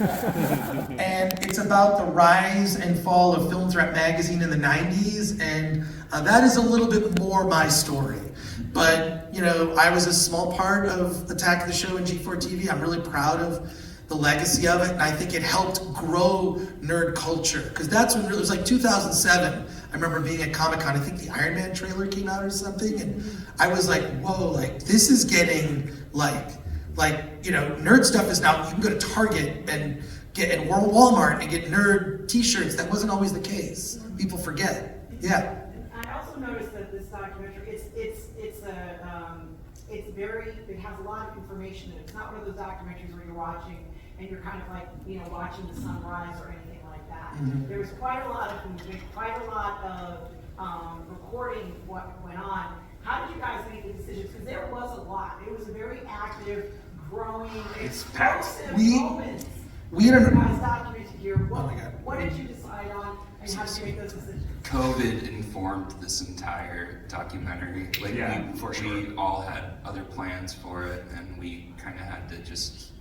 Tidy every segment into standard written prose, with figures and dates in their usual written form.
And it's about the rise and fall of Film Threat magazine in the 90s, and that is a little bit more my story. But, you know, I was a small part of Attack of the Show and G4 TV. I'm really proud of the legacy of it, and I think it helped grow nerd culture, because that's when it was like 2007. I remember being at Comic-Con, I think the Iron Man trailer came out or something, and I was like, whoa, like this is getting like, you know, nerd stuff is now, you can go to Target and get, and Walmart and get nerd t-shirts. That wasn't always the case. People forget. Yeah. I also noticed that this documentary, it's very, it has a lot of information in it. It's not one of those documentaries where you're watching and you're kind of like, you know, watching the sunrise or anything like that. Mm-hmm. There was quite a lot of movement, quite a lot of recording what went on. How did you guys make the decisions? Because there was a lot. It was a very active, growing, explosive moments. We had you guys documented here. What did you decide on, and how did you make those decisions? COVID informed this entire documentary. Like we all had other plans for it, and we kind of had to just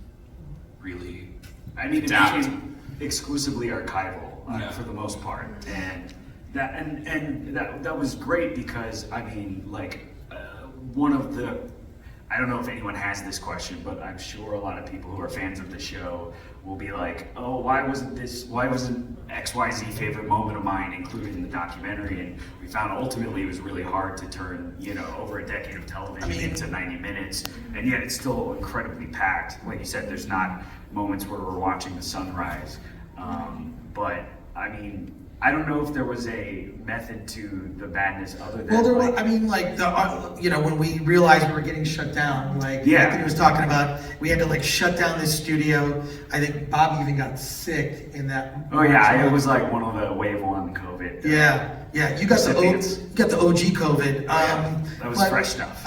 really adapt. It became exclusively archival for the most part, and that was great because one of the, I don't know if anyone has this question, but I'm sure a lot of people who are fans of the show will be like, oh, why wasn't XYZ favorite moment of mine included in the documentary? And we found ultimately it was really hard to turn, you know, over a decade of television into 90 minutes, and yet it's still incredibly packed. Like you said, there's not moments where we're watching the sunrise. But I mean, I don't know if there was a method to the madness other than. Well, there was, I mean, like you know, when we realized we were getting shut down, like Anthony was talking about, we had to like shut down this studio. I think Bob even got sick in that. Oh yeah, it was like one of the wave one COVID. Yeah, you got the OG COVID. That was fresh stuff.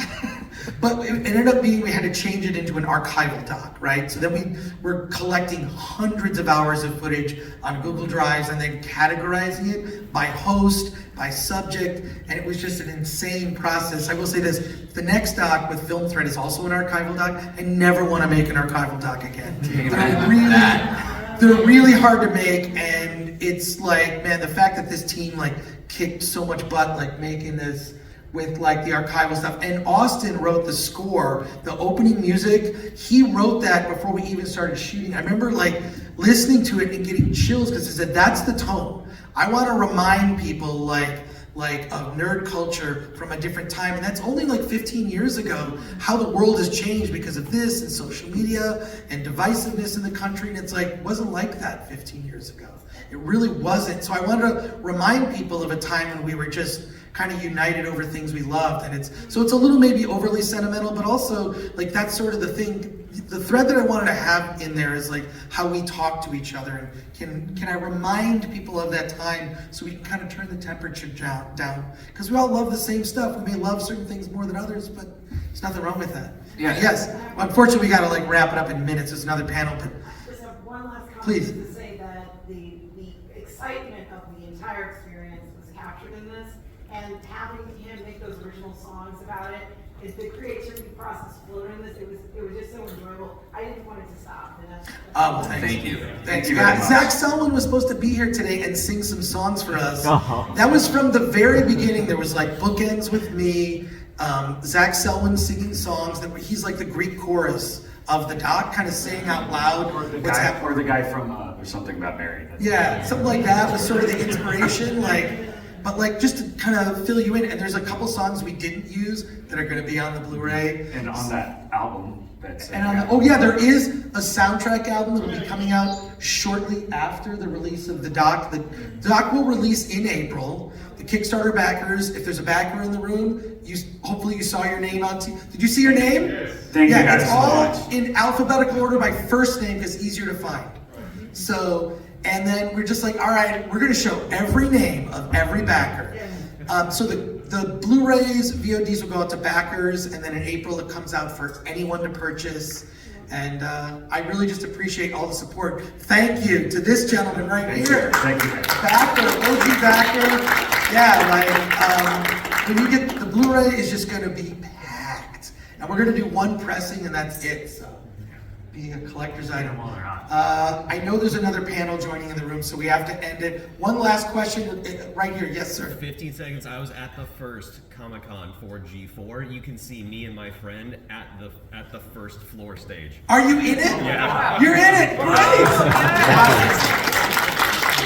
But it ended up being, we had to change it into an archival doc, right? So then we were collecting hundreds of hours of footage on Google Drives and then categorizing it by host, by subject, and it was just an insane process. I will say this, the next doc with Film Threat is also an archival doc. I never want to make an archival doc again. They're really hard to make, and it's like, man, the fact that this team like kicked so much butt like making this with like the archival stuff. And Austin wrote the score, the opening music. He wrote that before we even started shooting. I remember like listening to it and getting chills because he said, that's the tone. I want to remind people like of nerd culture from a different time. And that's only like 15 years ago, how the world has changed because of this and social media and divisiveness in the country. And it's like, it wasn't like that 15 years ago. It really wasn't. So I wanted to remind people of a time when we were just kind of united over things we loved. And it's a little maybe overly sentimental, but also like that's sort of the thing, the thread that I wanted to have in there is like how we talk to each other, and can I remind people of that time so we can kind of turn the temperature down, because we all love the same stuff. We may love certain things more than others, but there's nothing wrong with that. Yeah. Yes, unfortunately we gotta like wrap it up in minutes. There's another panel, but Just have one last comment. Please. To say that the excitement of the entire experience was captured in this, and having him make those original songs about it, is the creativity process flowed in this. It was just so enjoyable. I didn't want it to stop. And Thank you. Thanks. Very much. Zach Selwyn was supposed to be here today and sing some songs for us. That was from the very beginning. There was like bookends with me, Zach Selwyn singing songs. He's like the Greek chorus of the doc, kind of saying out loud. Or the guy from There's Something About Mary. Something like that was sort of the inspiration. But like just to kind of fill you in, and there's a couple songs we didn't use that are going to be on the Blu-ray. And on that album, there is a soundtrack album that will be coming out shortly after the release of the doc. The doc will release in April. The Kickstarter backers, if there's a backer in the room, hopefully you saw your name on TV. Did you see your name? Yes. Thank you guys it's so all much. in alphabetical order by first name because it's easier to find. So, and then we're just like, all right, we're gonna show every name of every backer. So the Blu-rays, VODs will go out to backers, and then in April it comes out for anyone to purchase. And I really just appreciate all the support. Thank you to this gentleman right here. Thank you. Backer, OG backer. Yeah, when you get the Blu-ray is just gonna be packed. And we're gonna do one pressing and that's it. So being a collector's item. While they're hot. I know there's another panel joining in the room, so we have to end it. One last question, right here. Yes, sir. 15 seconds. I was at the first Comic-Con for G4. You can see me and my friend at the first floor stage. Are you in it? Yeah. You're in it. Great.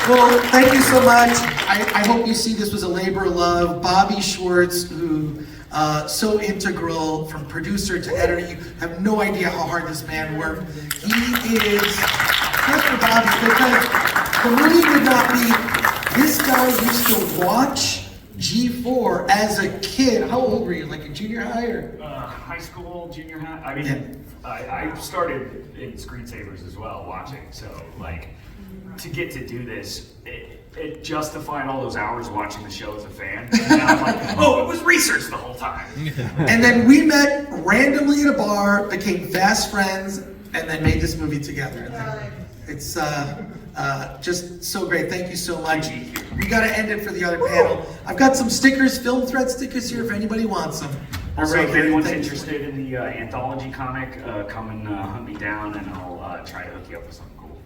Well, thank you so much. I hope you see this was a labor of love. Bobby Schwartz, who so integral from producer to editor. You have no idea how hard this man worked. He is just for Bobby because the movie would not be. This guy used to watch G4 as a kid. How old were you? Like in junior high or? High school, junior high. I mean, Yeah. I started in screensavers as well, watching. So like, to get to do this, it justified all those hours watching the show as a fan. And now I'm like, oh, it was research the whole time. And then we met randomly at a bar, became fast friends, and then made this movie together. And then it's just so great. Thank you so much. We got to end it for the other panel. I've got some stickers, film thread stickers here if anybody wants them. Also, if anyone's Thank you. interested in the anthology comic, come and hunt me down, and I'll try to hook you up with something cool.